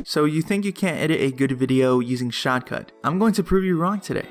So you think you can't edit a good video using Shotcut? I'm going to prove you wrong today.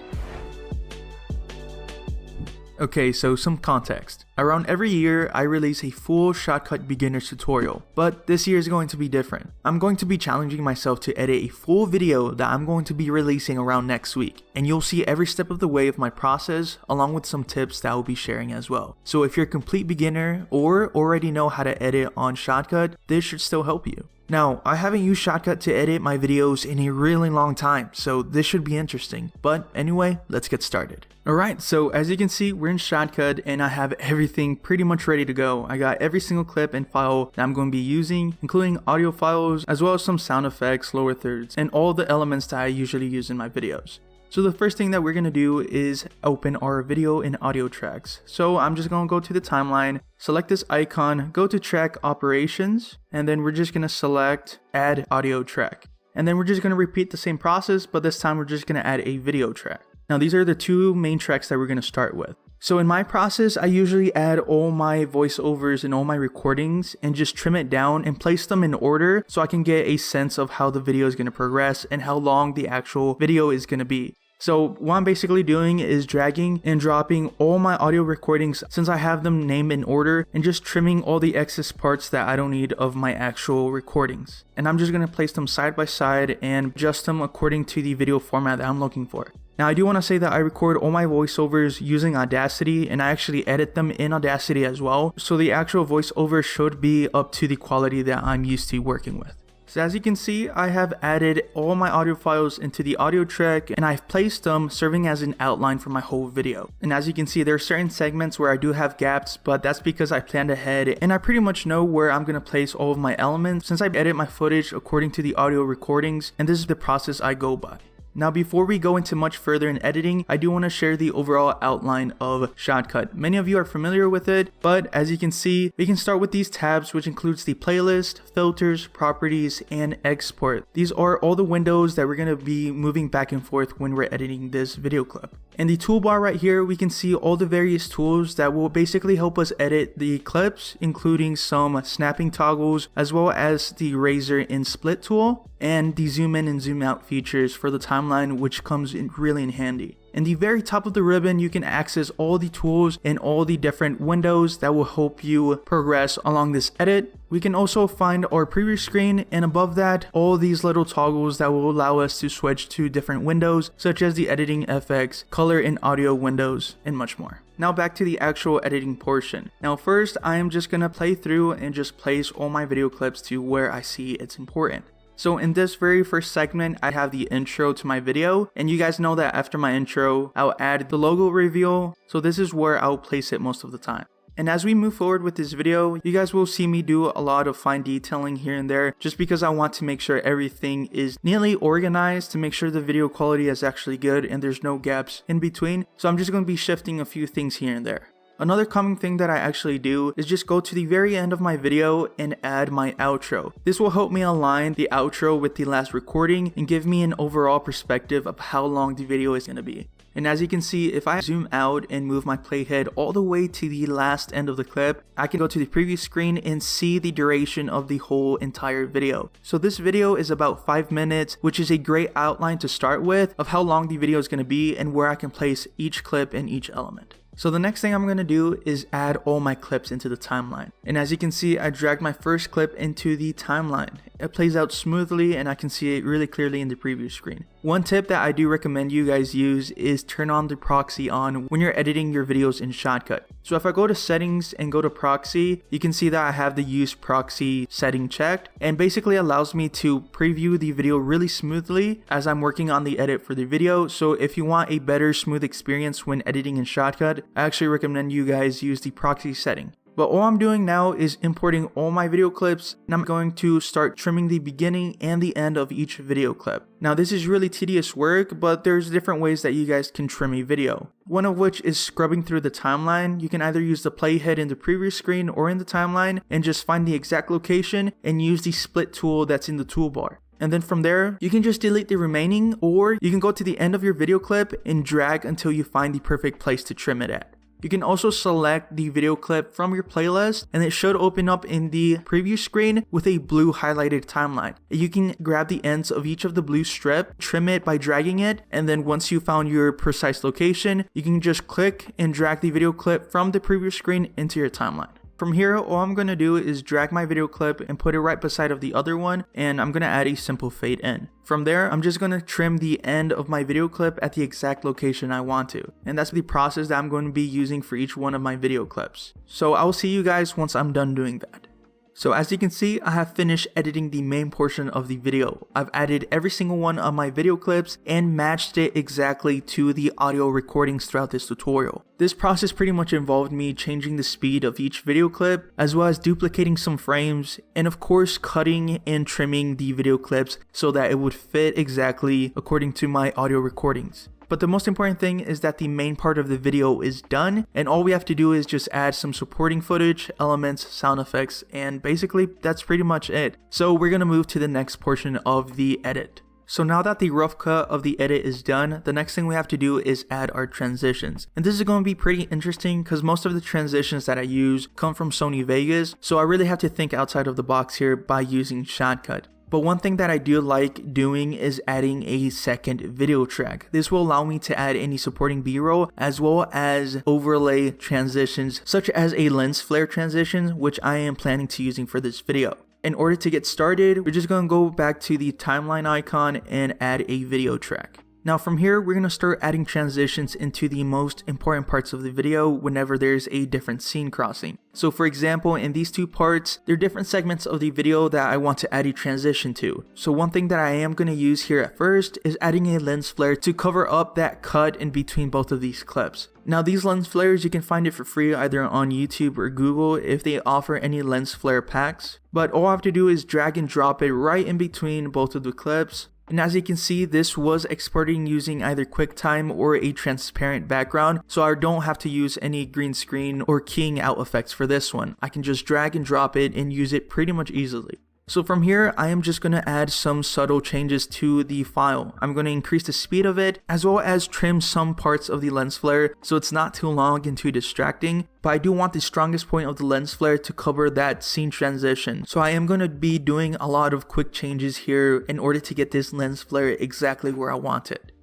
Okay, so some context. Around every year, I release a full Shotcut beginner's tutorial, but this year is going to be different. I'm going to be challenging myself to edit a full video that I'm going to be releasing around next week, and you'll see every step of the way of my process, along with some tips that I'll be sharing as well. So if you're a complete beginner or already know how to edit on Shotcut, this should still help you. Now, I haven't used Shotcut to edit my videos in a really long time, so this should be interesting. But anyway, let's get started. Alright, so as you can see, we're in Shotcut and I have everything pretty much ready to go. I got every single clip and file that I'm going to be using, including audio files, as well as some sound effects, lower thirds, and all the elements that I usually use in my videos. So the first thing that we're going to do is open our video and audio tracks. So I'm just going to go to the timeline, select this icon, go to track operations, and then we're just going to select add audio track. And then we're just going to repeat the same process, but this time we're just going to add a video track. Now these are the two main tracks that we're going to start with. So in my process, I usually add all my voiceovers and all my recordings and just trim it down and place them in order so I can get a sense of how the video is going to progress and how long the actual video is going to be. So what I'm basically doing is dragging and dropping all my audio recordings since I have them named in order and just trimming all the excess parts that I don't need of my actual recordings. And I'm just going to place them side by side and adjust them according to the video format that I'm looking for. Now I do want to say that I record all my voiceovers using Audacity and I actually edit them in Audacity as well. So the actual voiceover should be up to the quality that I'm used to working with. So as you can see, I have added all my audio files into the audio track and I've placed them serving as an outline for my whole video. And as you can see, there are certain segments where I do have gaps, but that's because I planned ahead and I pretty much know where I'm going to place all of my elements since I edit my footage according to the audio recordings, and this is the process I go by. Now before we go into much further in editing, I do want to share the overall outline of Shotcut. Many of you are familiar with it, but as you can see, we can start with these tabs, which includes the playlist, filters, properties, and export. These are all the windows that we're going to be moving back and forth when we're editing this video clip. In the toolbar right here, we can see all the various tools that will basically help us edit the clips, including some snapping toggles, as well as the razor and split tool, and the zoom in and zoom out features for the timeline, which comes in really in handy. In the very top of the ribbon, you can access all the tools and all the different windows that will help you progress along this edit. We can also find our preview screen, and above that, all these little toggles that will allow us to switch to different windows, such as the editing FX, color and audio windows, and much more. Now back to the actual editing portion. Now first, I am just going to play through and just place all my video clips to where I see it's important. So in this very first segment, I have the intro to my video, and you guys know that after my intro, I'll add the logo reveal, so this is where I'll place it most of the time. And as we move forward with this video, you guys will see me do a lot of fine detailing here and there, just because I want to make sure everything is neatly organized to make sure the video quality is actually good and there's no gaps in between. So I'm just going to be shifting a few things here and there. Another common thing that I actually do is just go to the very end of my video and add my outro. This will help me align the outro with the last recording and give me an overall perspective of how long the video is going to be. And as you can see, if I zoom out and move my playhead all the way to the last end of the clip, I can go to the preview screen and see the duration of the whole entire video. So this video is about 5 minutes, which is a great outline to start with of how long the video is going to be and where I can place each clip and each element. So the next thing I'm going to do is add all my clips into the timeline. And as you can see, I dragged my first clip into the timeline. It plays out smoothly and I can see it really clearly in the preview screen. One tip that I do recommend you guys use is turn on the proxy on when you're editing your videos in Shotcut. So if I go to settings and go to proxy, you can see that I have the use proxy setting checked, and basically allows me to preview the video really smoothly as I'm working on the edit for the video. So if you want a better smooth experience when editing in Shotcut, I actually recommend you guys use the proxy setting. But all I'm doing now is importing all my video clips, and I'm going to start trimming the beginning and the end of each video clip. Now this is really tedious work, but there's different ways that you guys can trim a video. One of which is scrubbing through the timeline. You can either use the playhead in the preview screen or in the timeline and just find the exact location and use the split tool that's in the toolbar. And then from there, you can just delete the remaining, or you can go to the end of your video clip and drag until you find the perfect place to trim it at. You can also select the video clip from your playlist and it should open up in the preview screen with a blue highlighted timeline. You can grab the ends of each of the blue strip, trim it by dragging it, and then once you found your precise location, you can just click and drag the video clip from the preview screen into your timeline. From here, all I'm going to do is drag my video clip and put it right beside of the other one, and I'm going to add a simple fade in. From there, I'm just going to trim the end of my video clip at the exact location I want to. And that's the process that I'm going to be using for each one of my video clips. So I'll see you guys once I'm done doing that. So as you can see, I have finished editing the main portion of the video. I've added every single one of my video clips and matched it exactly to the audio recordings throughout this tutorial. This process pretty much involved me changing the speed of each video clip, as well as duplicating some frames, and of course cutting and trimming the video clips so that it would fit exactly according to my audio recordings. But the most important thing is that the main part of the video is done, and all we have to do is just add some supporting footage, elements, sound effects, and basically that's pretty much it. So we're gonna move to the next portion of the edit. So now that the rough cut of the edit is done, the next thing we have to do is add our transitions. And this is going to be pretty interesting because most of the transitions that I use come from Sony Vegas, so I really have to think outside of the box here by using Shotcut. But one thing that I do like doing is adding a second video track. This will allow me to add any supporting B-roll as well as overlay transitions such as a lens flare transition, which I am planning to using for this video. In order to get started, we're just going to go back to the timeline icon and add a video track. Now from here, we're going to start adding transitions into the most important parts of the video whenever there's a different scene crossing. So for example, in these two parts, there are different segments of the video that I want to add a transition to. So one thing that I am going to use here at first is adding a lens flare to cover up that cut in between both of these clips. Now these lens flares, you can find it for free either on YouTube or Google if they offer any lens flare packs. But all I have to do is drag and drop it right in between both of the clips. And as you can see, this was exporting using either QuickTime or a transparent background, so I don't have to use any green screen or keying out effects for this one. I can just drag and drop it and use it pretty much easily. So from here, I am just going to add some subtle changes to the file. I'm going to increase the speed of it, as well as trim some parts of the lens flare so it's not too long and too distracting. But I do want the strongest point of the lens flare to cover that scene transition. So I am going to be doing a lot of quick changes here in order to get this lens flare exactly where I want it.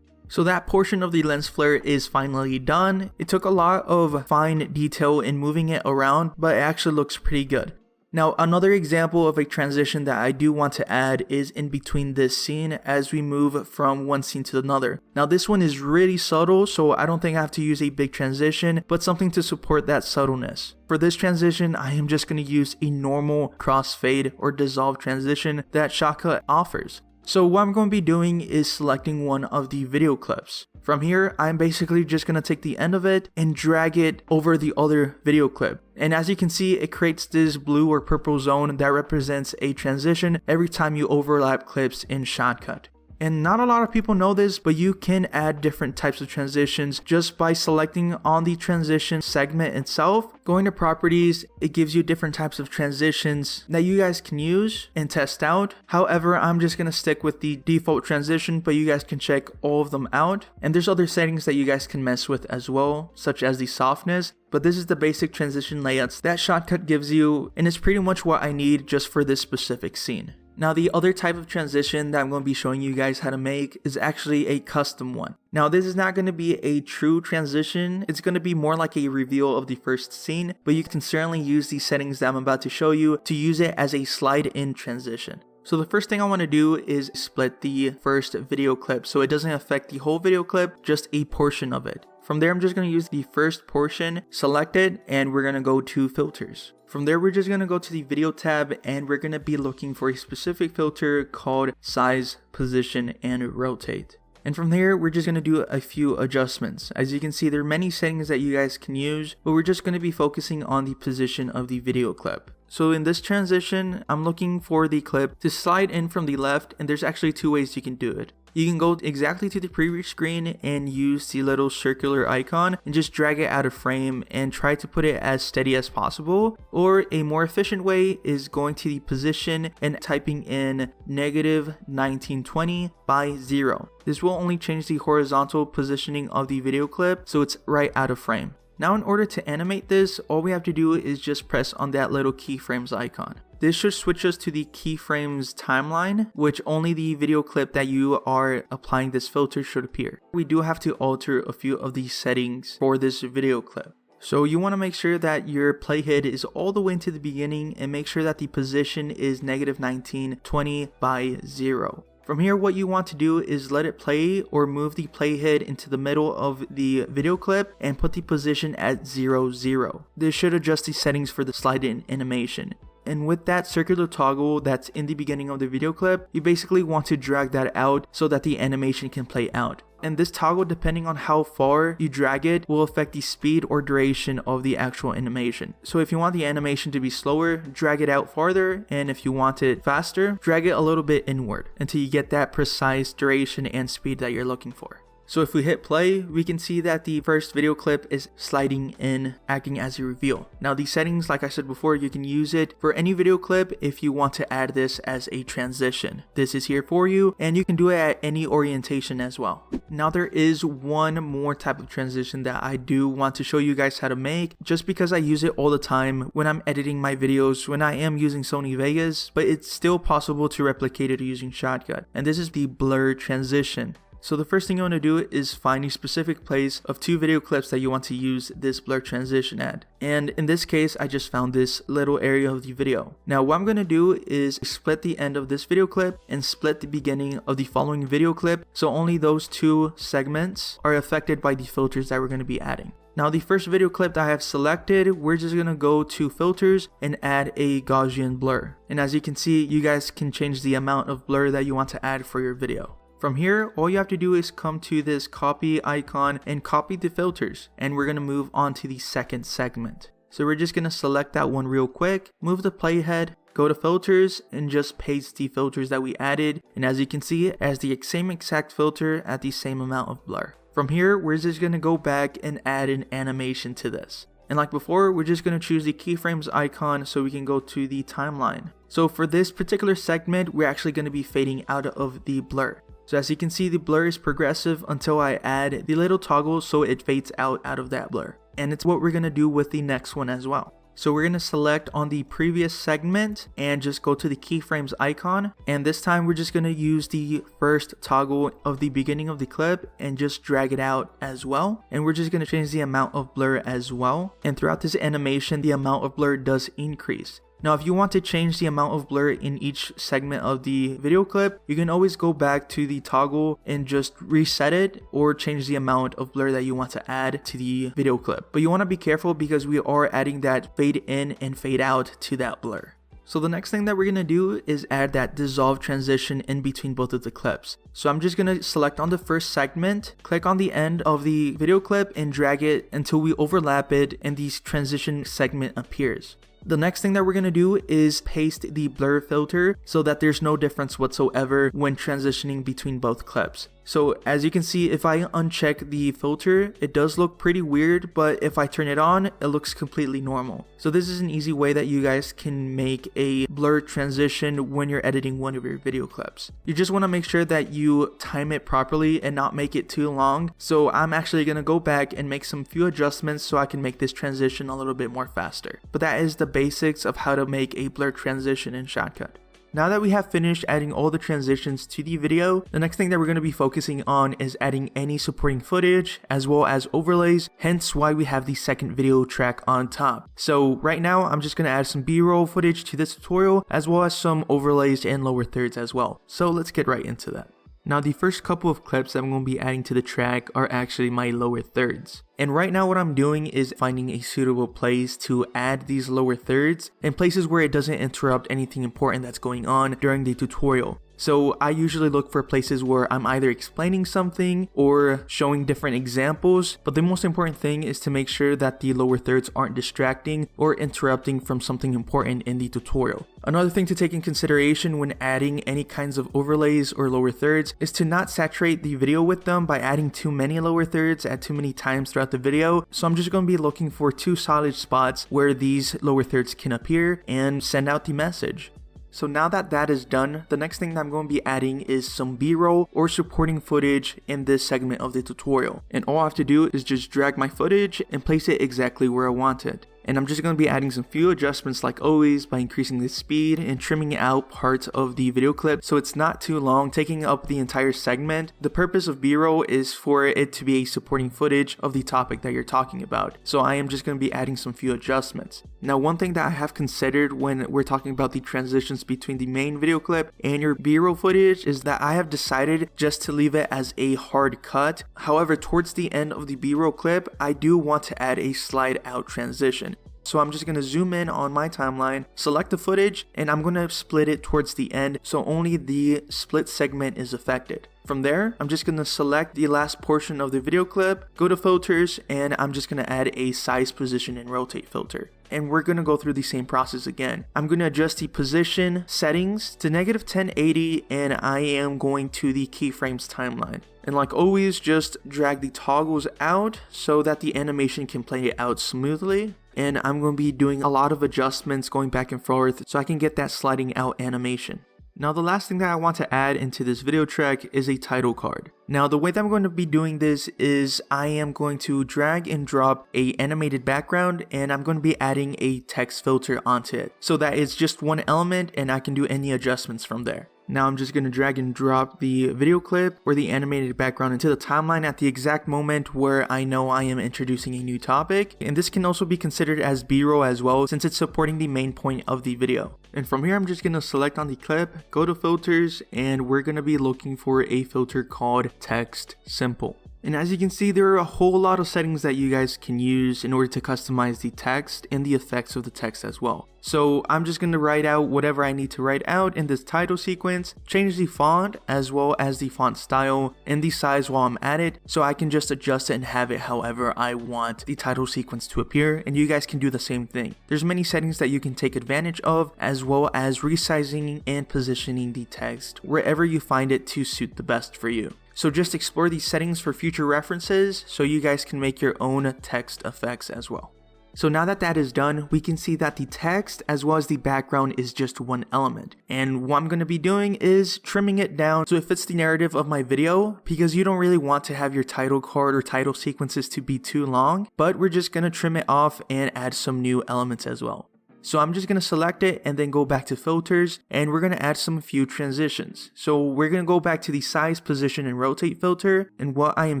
So that portion of the lens flare is finally done. It took a lot of fine detail in moving it around, but it actually looks pretty good. Now another example of a transition that I do want to add is in between this scene as we move from one scene to another. Now this one is really subtle, so I don't think I have to use a big transition, but something to support that subtleness. For this transition, I am just going to use a normal crossfade or dissolve transition that Shotcut offers. So what I'm going to be doing is selecting one of the video clips. From here, I'm basically just going to take the end of it and drag it over the other video clip. And as you can see, it creates this blue or purple zone that represents a transition every time you overlap clips in Shotcut. And not a lot of people know this, but you can add different types of transitions just by selecting on the transition segment itself. Going to properties, it gives you different types of transitions that you guys can use and test out. However, I'm just going to stick with the default transition, but you guys can check all of them out. And there's other settings that you guys can mess with as well, such as the softness. But this is the basic transition layouts that Shotcut gives you, and it's pretty much what I need just for this specific scene. Now the other type of transition that I'm going to be showing you guys how to make is actually a custom one. Now this is not going to be a true transition, it's going to be more like a reveal of the first scene, but you can certainly use these settings that I'm about to show you to use it as a slide in transition. So the first thing I want to do is split the first video clip so it doesn't affect the whole video clip, just a portion of it. From there, I'm just going to use the first portion, select it, and we're going to go to filters. From there, we're just going to go to the video tab and we're going to be looking for a specific filter called size, position, and rotate. And from here, we're just going to do a few adjustments. As you can see, there are many settings that you guys can use, but we're just going to be focusing on the position of the video clip. So in this transition, I'm looking for the clip to slide in from the left, and there's actually two ways you can do it. You can go exactly to the preview screen and use the little circular icon and just drag it out of frame and try to put it as steady as possible. Or a more efficient way is going to the position and typing in -1920 by 0. This will only change the horizontal positioning of the video clip so it's right out of frame. Now in order to animate this, all we have to do is just press on that little keyframes icon. This should switch us to the keyframes timeline, which only the video clip that you are applying this filter should appear. We do have to alter a few of these settings for this video clip. So you want to make sure that your playhead is all the way into the beginning and make sure that the position is -19, 20 by 0. From here, what you want to do is let it play or move the playhead into the middle of the video clip and put the position at 0, 0. This should adjust the settings for the slide-in animation. And with that circular toggle that's in the beginning of the video clip, you basically want to drag that out so that the animation can play out. And this toggle, depending on how far you drag it, will affect the speed or duration of the actual animation. So if you want the animation to be slower, drag it out farther, and if you want it faster, drag it a little bit inward until you get that precise duration and speed that you're looking for. So if we hit play, we can see that the first video clip is sliding in, acting as a reveal. Now these settings, like I said before, you can use it for any video clip if you want to add this as a transition. This is here for you, and you can do it at any orientation as well. Now there is one more type of transition that I do want to show you guys how to make, just because I use it all the time when I'm editing my videos when I am using Sony Vegas, but it's still possible to replicate it using Shotcut. And this is the blur transition. So the first thing you want to do is find a specific place of 2 video clips that you want to use this blur transition at. And in this case, I just found this little area of the video. Now what I'm going to do is split the end of this video clip and split the beginning of the following video clip, so only those 2 segments are affected by the filters that we're going to be adding. Now the first video clip that I have selected, we're just going to go to filters and add a Gaussian blur. And as you can see, you guys can change the amount of blur that you want to add for your video. From here, all you have to do is come to this copy icon and copy the filters, and we're going to move on to the second segment. So we're just going to select that one real quick, move the playhead, go to filters, and just paste the filters that we added, and as you can see, it has the same exact filter at the same amount of blur. From here, we're just going to go back and add an animation to this. And like before, we're just going to choose the keyframes icon so we can go to the timeline. So for this particular segment, we're actually going to be fading out of the blur. So as you can see, the blur is progressive until I add the little toggle so it fades out of that blur. And it's what we're going to do with the next one as well. So we're going to select on the previous segment and just go to the keyframes icon. And this time we're just going to use the first toggle of the beginning of the clip and just drag it out as well. And we're just going to change the amount of blur as well. And throughout this animation, the amount of blur does increase. Now if you want to change the amount of blur in each segment of the video clip, you can always go back to the toggle and just reset it or change the amount of blur that you want to add to the video clip. But you want to be careful because we are adding that fade in and fade out to that blur. So the next thing that we're going to do is add that dissolve transition in between both of the clips. So I'm just going to select on the first segment, click on the end of the video clip and drag it until we overlap it and the transition segment appears. The next thing that we're going to do is paste the blur filter so that there's no difference whatsoever when transitioning between both clips. So as you can see, if I uncheck the filter, it does look pretty weird, but if I turn it on, it looks completely normal. So this is an easy way that you guys can make a blur transition when you're editing one of your video clips. You just want to make sure that you time it properly and not make it too long. So I'm actually going to go back and make some few adjustments so I can make this transition a little bit more faster. But that is the basics of how to make a blur transition in Shotcut. Now that we have finished adding all the transitions to the video, the next thing that we're going to be focusing on is adding any supporting footage as well as overlays, hence why we have the second video track on top. So right now I'm just going to add some B-roll footage to this tutorial as well as some overlays and lower thirds as well. So let's get right into that. Now the first couple of clips that I'm going to be adding to the track are actually my lower thirds. And right now what I'm doing is finding a suitable place to add these lower thirds and places where it doesn't interrupt anything important that's going on during the tutorial. So I usually look for places where I'm either explaining something or showing different examples, but the most important thing is to make sure that the lower thirds aren't distracting or interrupting from something important in the tutorial. Another thing to take in consideration when adding any kinds of overlays or lower thirds is to not saturate the video with them by adding too many lower thirds at too many times throughout the video. So I'm just going to be looking for 2 solid spots where these lower thirds can appear and send out the message. So now that that is done, the next thing that I'm going to be adding is some B-roll or supporting footage in this segment of the tutorial. And all I have to do is just drag my footage and place it exactly where I want it. And I'm just going to be adding some few adjustments like always by increasing the speed and trimming out parts of the video clip so it's not too long, taking up the entire segment. The purpose of B-roll is for it to be a supporting footage of the topic that you're talking about. So I am just going to be adding some few adjustments. Now, one thing that I have considered when we're talking about the transitions between the main video clip and your B-roll footage is that I have decided just to leave it as a hard cut. However, towards the end of the B-roll clip, I do want to add a slide out transition. So I'm just going to zoom in on my timeline, select the footage, and I'm going to split it towards the end so only the split segment is affected. From there, I'm just going to select the last portion of the video clip, go to filters, and I'm just going to add a size, position, and rotate filter. And we're going to go through the same process again. I'm going to adjust the position settings to -1080, and I am going to the keyframes timeline. And like always, just drag the toggles out so that the animation can play out smoothly. And I'm going to be doing a lot of adjustments going back and forth so I can get that sliding out animation. Now the last thing that I want to add into this video track is a title card. Now the way that I'm going to be doing this is I am going to drag and drop a animated background and I'm going to be adding a text filter onto it so that it's just one element and I can do any adjustments from there. Now I'm just going to drag and drop the video clip or the animated background into the timeline at the exact moment where I know I am introducing a new topic. And this can also be considered as B-roll as well since it's supporting the main point of the video. And from here I'm just going to select on the clip, go to filters, and we're going to be looking for a filter called Text Simple. And as you can see, there are a whole lot of settings that you guys can use in order to customize the text and the effects of the text as well. So I'm just going to write out whatever I need to write out in this title sequence, change the font as well as the font style and the size while I'm at it, so I can just adjust it and have it however I want the title sequence to appear, and you guys can do the same thing. There's many settings that you can take advantage of, as well as resizing and positioning the text wherever you find it to suit the best for you. So just explore these settings for future references so you guys can make your own text effects as well. So now that that is done, we can see that the text as well as the background is just one element. And what I'm going to be doing is trimming it down so it fits the narrative of my video, because you don't really want to have your title card or title sequences to be too long, but we're just going to trim it off and add some new elements as well. So I'm just going to select it and then go back to filters, and we're going to add some few transitions. So we're going to go back to the size, position, and rotate filter. And what I am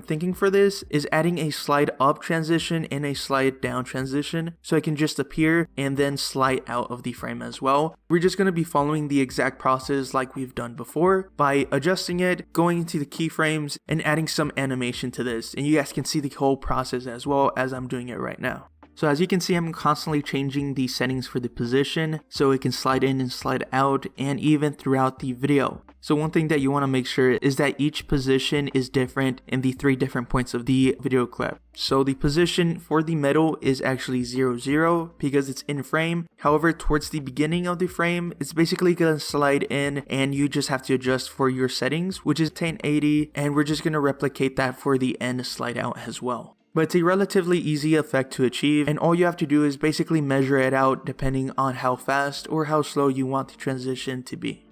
thinking for this is adding a slide up transition and a slide down transition so it can just appear and then slide out of the frame as well. We're just going to be following the exact process like we've done before by adjusting it, going into the keyframes, and adding some animation to this. And you guys can see the whole process as well as I'm doing it right now. So as you can see, I'm constantly changing the settings for the position so it can slide in and slide out, and even throughout the video. So one thing that you want to make sure is that each position is different in the 3 different points of the video clip. So the position for the middle is actually 0, 0 because it's in frame. However, towards the beginning of the frame, it's basically going to slide in, and you just have to adjust for your settings, which is 1080, and we're just going to replicate that for the end slide out as well. But it's a relatively easy effect to achieve, and all you have to do is basically measure it out depending on how fast or how slow you want the transition to be.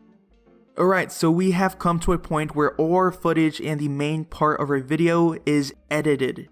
Alright, so we have come to a point where all our footage and the main part of our video is edited,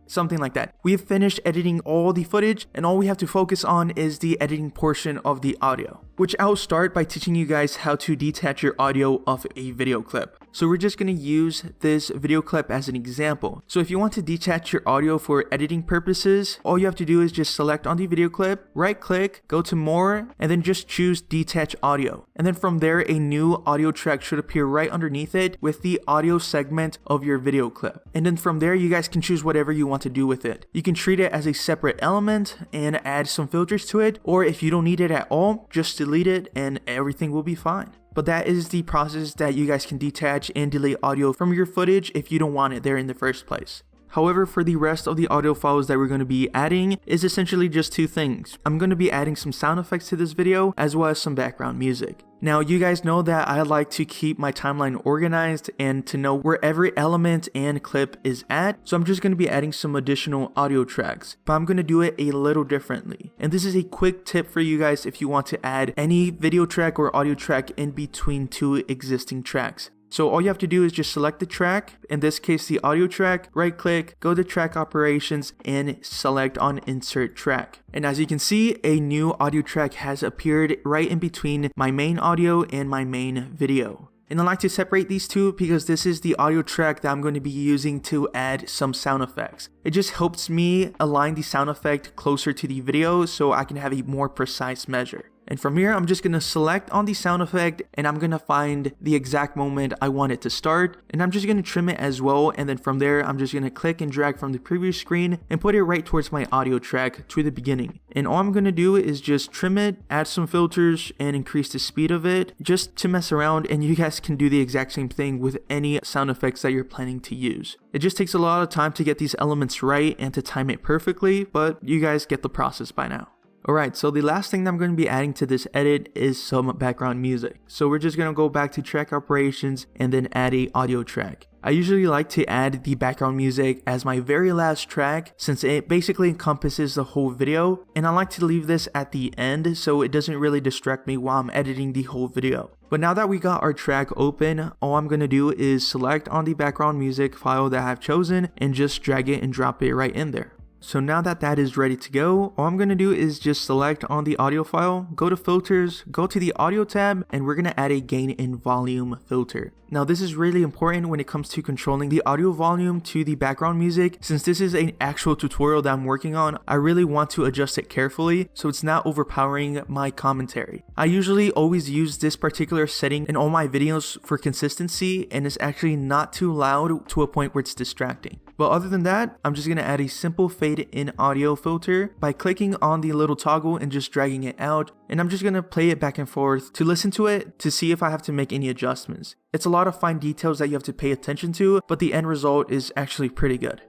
something like that. We have finished editing all the footage, and all we have to focus on is the editing portion of the audio, which I'll start by teaching you guys how to detach your audio off a video clip. So we're just going to use this video clip as an example. So if you want to detach your audio for editing purposes, all you have to do is just select on the video clip, right click, go to more, and then just choose detach audio. And then from there, a new audio track should appear right underneath it with the audio segment of your video clip. And then from there, you guys can choose whatever you want to do with it. You can treat it as a separate element and add some filters to it, or if you don't need it at all, just delete it and everything will be fine. But that is the process that you guys can detach and delete audio from your footage if you don't want it there in the first place. However, for the rest of the audio files that we're going to be adding is essentially just 2 things. I'm going to be adding some sound effects to this video as well as some background music. Now, you guys know that I like to keep my timeline organized and to know where every element and clip is at, so I'm just going to be adding some additional audio tracks, but I'm going to do it a little differently. And this is a quick tip for you guys if you want to add any video track or audio track in between two existing tracks. So all you have to do is just select the track, in this case the audio track, right click, go to track operations and select on insert track. And as you can see, a new audio track has appeared right in between my main audio and my main video. And I like to separate these two because this is the audio track that I'm going to be using to add some sound effects. It just helps me align the sound effect closer to the video so I can have a more precise measure. And from here, I'm just going to select on the sound effect and I'm going to find the exact moment I want it to start. And I'm just going to trim it as well. And then from there, I'm just going to click and drag from the previous screen and put it right towards my audio track to the beginning. And all I'm going to do is just trim it, add some filters and increase the speed of it just to mess around. And you guys can do the exact same thing with any sound effects that you're planning to use. It just takes a lot of time to get these elements right and to time it perfectly, but you guys get the process by now. Alright, so the last thing that I'm going to be adding to this edit is some background music. So we're just going to go back to track operations and then add a audio track. I usually like to add the background music as my very last track since it basically encompasses the whole video, and I like to leave this at the end so it doesn't really distract me while I'm editing the whole video. But now that we got our track open, all I'm going to do is select on the background music file that I've chosen and just drag it and drop it right in there. So now that that is ready to go, all I'm going to do is just select on the audio file, go to filters, go to the audio tab, and we're going to add a gain and volume filter. Now this is really important when it comes to controlling the audio volume to the background music. Since this is an actual tutorial that I'm working on, I really want to adjust it carefully so it's not overpowering my commentary. I usually always use this particular setting in all my videos for consistency, and it's actually not too loud to a point where it's distracting. But other than that, I'm just going to add a simple fade in audio filter by clicking on the little toggle and just dragging it out. And I'm just going to play it back and forth to listen to it to see if I have to make any adjustments. It's a lot of fine details that you have to pay attention to, but the end result is actually pretty good.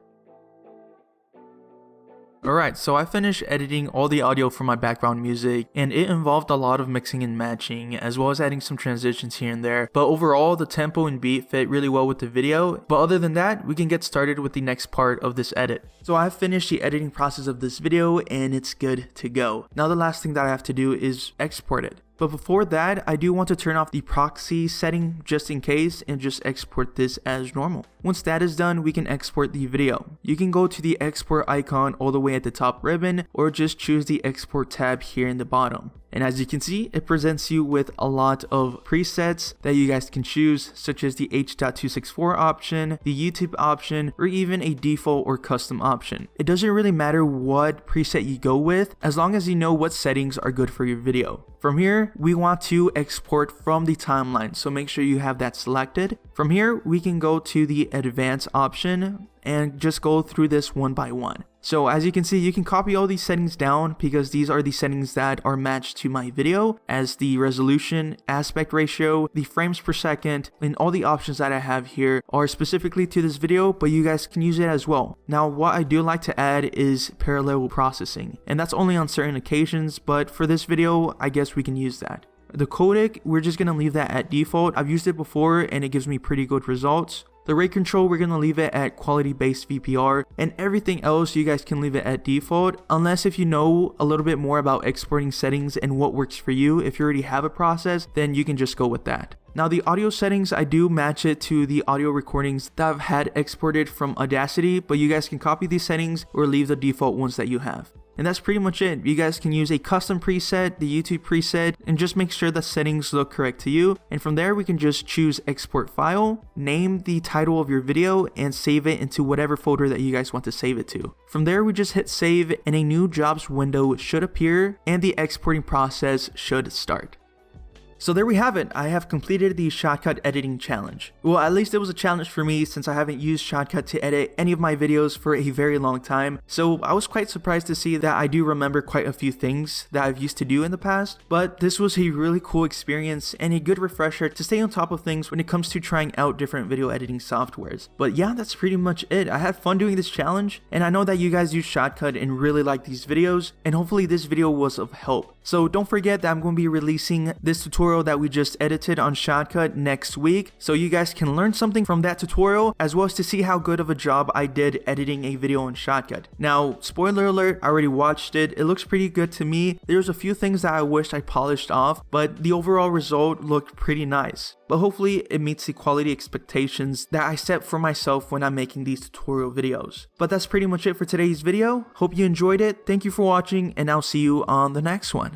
Alright, so I finished editing all the audio for my background music, and it involved a lot of mixing and matching, as well as adding some transitions here and there, but overall the tempo and beat fit really well with the video. But other than that, we can get started with the next part of this edit. So I've finished the editing process of this video and it's good to go. Now the last thing that I have to do is export it. But before that, I do want to turn off the proxy setting just in case and just export this as normal. Once that is done, we can export the video. You can go to the export icon all the way at the top ribbon or just choose the export tab here in the bottom. And as you can see, it presents you with a lot of presets that you guys can choose, such as the H.264 option, the YouTube option, or even a default or custom option. It doesn't really matter what preset you go with, as long as you know what settings are good for your video. From here, we want to export from the timeline, so make sure you have that selected. From here, we can go to the advanced option and just go through this one by one. So as you can see, you can copy all these settings down because these are the settings that are matched to my video, as the resolution, aspect ratio, the frames per second, and all the options that I have here are specifically to this video, but you guys can use it as well. Now what I do like to add is parallel processing, and that's only on certain occasions, but for this video, I guess we can use that. The codec, we're just going to leave that at default. I've used it before and it gives me pretty good results. The rate control, we're going to leave it at quality based VPR, and everything else you guys can leave it at default, unless if you know a little bit more about exporting settings and what works for you. If you already have a process, then you can just go with that. Now the audio settings, I do match it to the audio recordings that I've had exported from Audacity, but you guys can copy these settings or leave the default ones that you have. And that's pretty much it. You guys can use a custom preset, the YouTube preset, and just make sure the settings look correct to you. And from there, we can just choose export file, name the title of your video, and save it into whatever folder that you guys want to save it to. From there, we just hit save and a new jobs window should appear and the exporting process should start. So there we have it. I have completed the Shotcut editing challenge. Well, at least it was a challenge for me since I haven't used Shotcut to edit any of my videos for a very long time. So I was quite surprised to see that I do remember quite a few things that I've used to do in the past. But this was a really cool experience and a good refresher to stay on top of things when it comes to trying out different video editing softwares. But yeah, that's pretty much it. I had fun doing this challenge, and I know that you guys use Shotcut and really like these videos, and hopefully this video was of help. So don't forget that I'm going to be releasing this tutorial that we just edited on Shotcut next week, so you guys can learn something from that tutorial as well as to see how good of a job I did editing a video on Shotcut. Now, spoiler alert, I already watched it. It looks pretty good to me. There's a few things that I wished I polished off, but the overall result looked pretty nice. But hopefully it meets the quality expectations that I set for myself when I'm making these tutorial videos. But that's pretty much it for today's video. Hope you enjoyed it. Thank you for watching, and I'll see you on the next one.